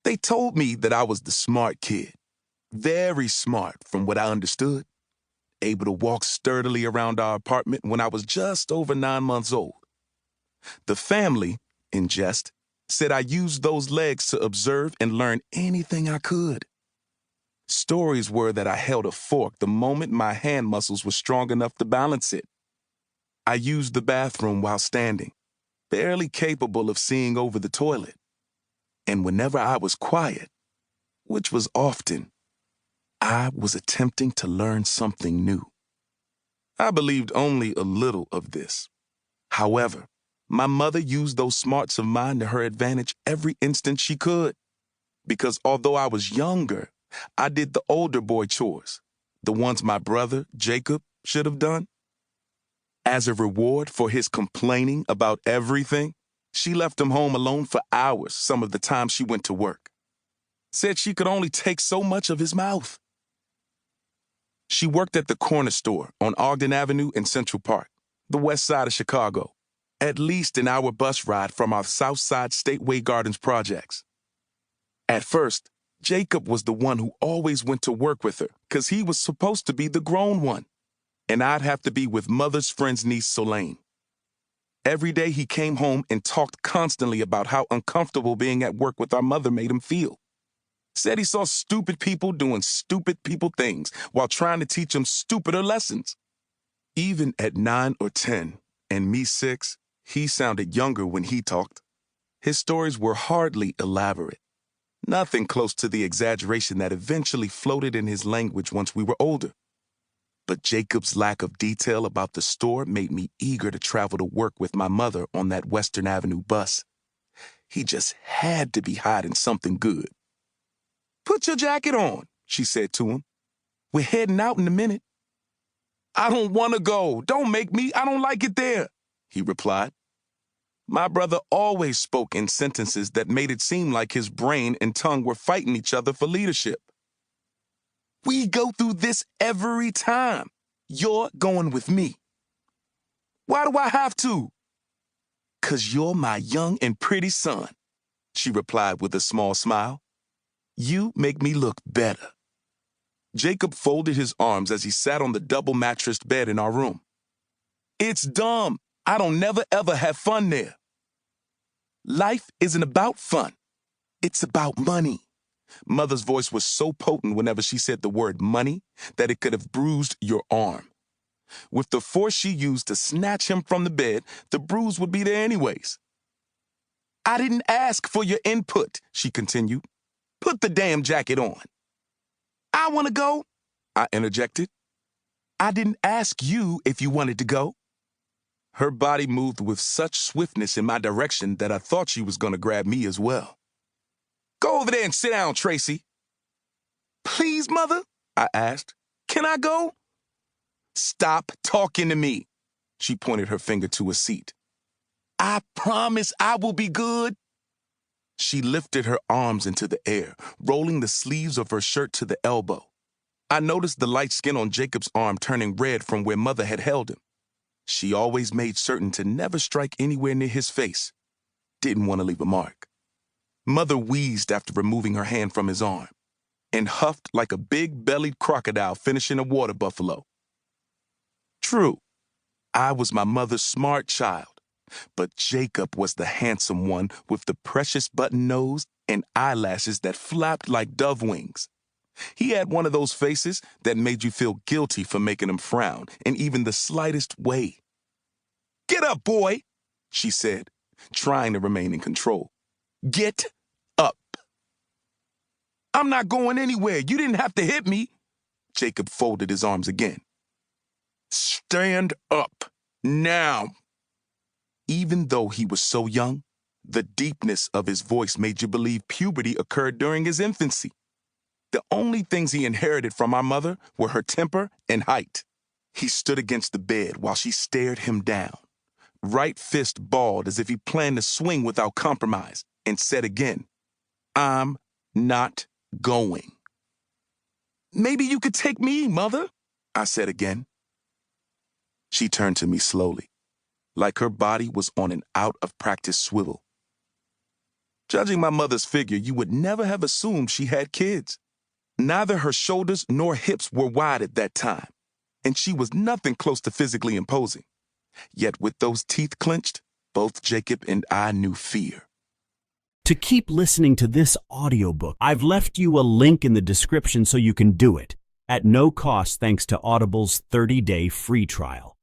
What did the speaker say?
They told me that I was the smart kid, very smart from what I understood, able to walk sturdily around our apartment when I was just over 9 months old. The family, in jest, said I used those legs to observe and learn anything I could. Stories were that I held a fork the moment my hand muscles were strong enough to balance it. I used the bathroom while standing, barely capable of seeing over the toilet. And whenever I was quiet, which was often, I was attempting to learn something new. I believed only a little of this. However, my mother used those smarts of mine to her advantage every instant she could. Because although I was younger, I did the older boy chores, the ones my brother, Jacob, should have done. As a reward for his complaining about everything, she left him home alone for hours some of the time she went to work. Said she could only take so much of his mouth. She worked at the corner store on Ogden Avenue in Central Park, the west side of Chicago, at least an hour bus ride from our South Side Stateway Gardens projects. At first, Jacob was the one who always went to work with her because he was supposed to be the grown one, and I'd have to be with Mother's friend's niece, Solane. Every day he came home and talked constantly about how uncomfortable being at work with our mother made him feel. Said he saw stupid people doing stupid people things while trying to teach him stupider lessons. Even at 9 or 10, and me 6, he sounded younger when he talked. His stories were hardly elaborate. Nothing close to the exaggeration that eventually floated in his language once we were older. But Jacob's lack of detail about the store made me eager to travel to work with my mother on that Western Avenue bus. He just had to be hiding something good. "Put your jacket on," she said to him. "We're heading out in a minute." "I don't want to go. Don't make me. I don't like it there," he replied. My brother always spoke in sentences that made it seem like his brain and tongue were fighting each other for leadership. "We go through this every time. You're going with me." "Why do I have to?" "'Cause you're my young and pretty son," she replied with a small smile. "You make me look better." Jacob folded his arms as he sat on the double-mattressed bed in our room. "It's dumb. I don't never ever have fun there." "Life isn't about fun. It's about money." Mother's voice was so potent whenever she said the word money that it could have bruised your arm. With the force she used to snatch him from the bed, the bruise would be there anyways. "I didn't ask for your input," she continued. "Put the damn jacket on." "I want to go," I interjected. "I didn't ask you if you wanted to go." Her body moved with such swiftness in my direction that I thought she was going to grab me as well. "Go over there and sit down, Tracy." "Please, Mother," I asked. "Can I go?" "Stop talking to me." She pointed her finger to a seat. "I promise I will be good." She lifted her arms into the air, rolling the sleeves of her shirt to the elbow. I noticed the light skin on Jacob's arm turning red from where Mother had held him. She always made certain to never strike anywhere near his face. Didn't want to leave a mark. Mother wheezed after removing her hand from his arm and huffed like a big-bellied crocodile finishing a water buffalo. True, I was my mother's smart child, but Jacob was the handsome one with the precious button nose and eyelashes that flapped like dove wings. He had one of those faces that made you feel guilty for making him frown in even the slightest way. "Get up, boy," she said, trying to remain in control. "Get up." "I'm not going anywhere. You didn't have to hit me." Jacob folded his arms again. "Stand up, now." Even though he was so young, the deepness of his voice made you believe puberty occurred during his infancy. The only things he inherited from our mother were her temper and height. He stood against the bed while she stared him down, right fist balled as if he planned to swing without compromise, and said again, "I'm not going." "Maybe you could take me, Mother," I said again. She turned to me slowly, like her body was on an out-of-practice swivel. Judging my mother's figure, you would never have assumed she had kids. Neither her shoulders nor hips were wide at that time, and she was nothing close to physically imposing. Yet with those teeth clenched, both Jacob and I knew fear. To keep listening to this audiobook, I've left you a link in the description so you can do it, at no cost thanks to Audible's 30-day free trial.